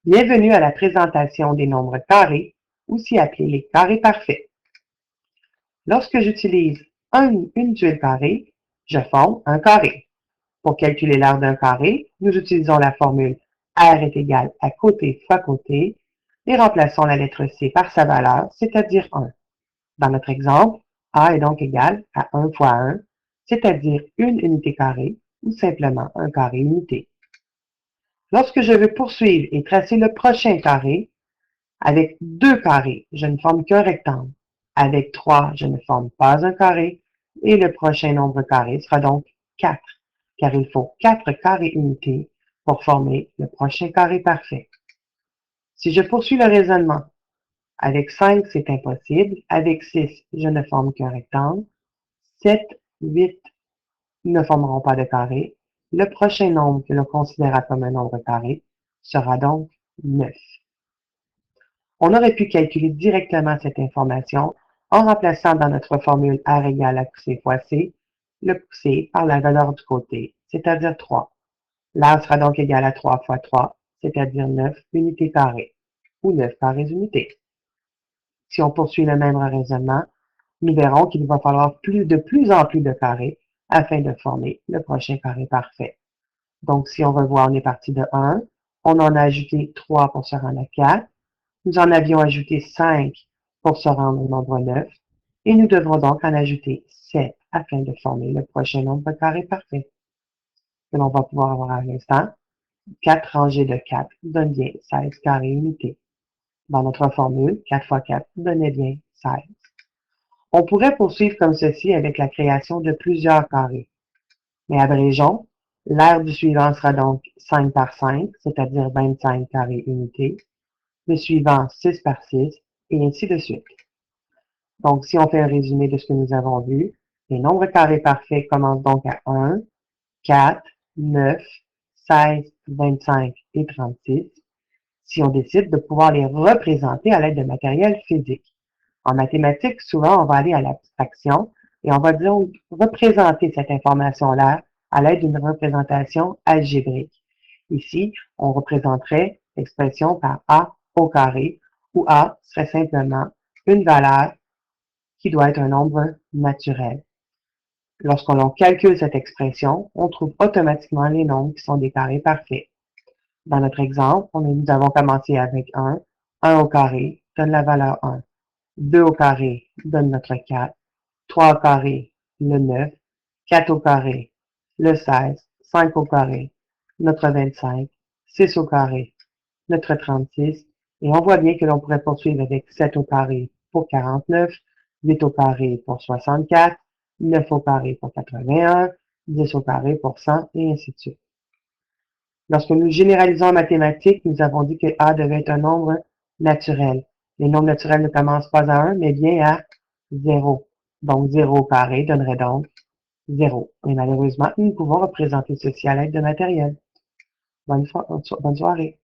Bienvenue à la présentation des nombres carrés, aussi appelés les carrés parfaits. Lorsque j'utilise une tuile carrée, je forme un carré. Pour calculer l'aire d'un carré, nous utilisons la formule R est égal à côté fois côté et remplaçons la lettre C par sa valeur, c'est-à-dire 1. Dans notre exemple, A est donc égal à 1 fois 1, c'est-à-dire une unité carrée ou simplement un carré unité. Lorsque je veux poursuivre et tracer le prochain carré, avec 2 carrés, je ne forme qu'un rectangle. Avec 3, je ne forme pas un carré. Et le prochain nombre carré sera donc 4, car il faut 4 carrés unités pour former le prochain carré parfait. Si je poursuis le raisonnement, avec 5, c'est impossible. Avec 6, je ne forme qu'un rectangle. 7, 8 ne formeront pas de carré. Le prochain nombre que l'on considérera comme un nombre carré sera donc 9. On aurait pu calculer directement cette information en remplaçant dans notre formule R égale à C fois C, le C par la valeur du côté, c'est-à-dire 3. L'aire sera donc égal à 3 fois 3, c'est-à-dire 9 unités carrées, ou 9 carrés unités. Si on poursuit le même raisonnement, nous verrons qu'il va falloir de plus en plus de carrés afin de former le prochain carré parfait. Donc, si on revoit, on est parti de 1, on en a ajouté 3 pour se rendre à 4, nous en avions ajouté 5 pour se rendre au nombre 9, et nous devrons donc en ajouter 7 afin de former le prochain nombre carré parfait, que l'on va pouvoir avoir à l'instant. 4 rangées de 4 donne bien 16 carrés unités. Dans notre formule, 4 fois 4 donnait bien 16. On pourrait poursuivre comme ceci avec la création de plusieurs carrés. Mais abrégeons, l'aire du suivant sera donc 5 par 5, c'est-à-dire 25 carrés unités. Le suivant 6 par 6, et ainsi de suite. Donc, si on fait un résumé de ce que nous avons vu, les nombres carrés parfaits commencent donc à 1, 4, 9, 16, 25 et 36, si on décide de pouvoir les représenter à l'aide de matériel physique. En mathématiques, souvent, on va aller à l'abstraction et on va disons, représenter cette information-là à l'aide d'une représentation algébrique. Ici, on représenterait l'expression par A au carré, où A serait simplement une valeur qui doit être un nombre naturel. Lorsqu'on calcule cette expression, on trouve automatiquement les nombres qui sont des carrés parfaits. Dans notre exemple, nous avons commencé avec 1. 1 au carré donne la valeur 1. 2 au carré donne notre 4. 3 au carré, le 9. 4 au carré, le 16. 5 au carré, notre 25. 6 au carré, notre 36. Et on voit bien que l'on pourrait poursuivre avec 7 au carré pour 49, 8 au carré pour 64, 9 au carré pour 81, 10 au carré pour 100, et ainsi de suite. Lorsque nous généralisons en mathématiques, nous avons dit que A devait être un nombre naturel. Les nombres naturels ne commencent pas à 1, mais bien à 0. Donc 0 au carré donnerait donc 0. Et malheureusement, nous pouvons représenter ceci à l'aide de matériel. Bonne soirée.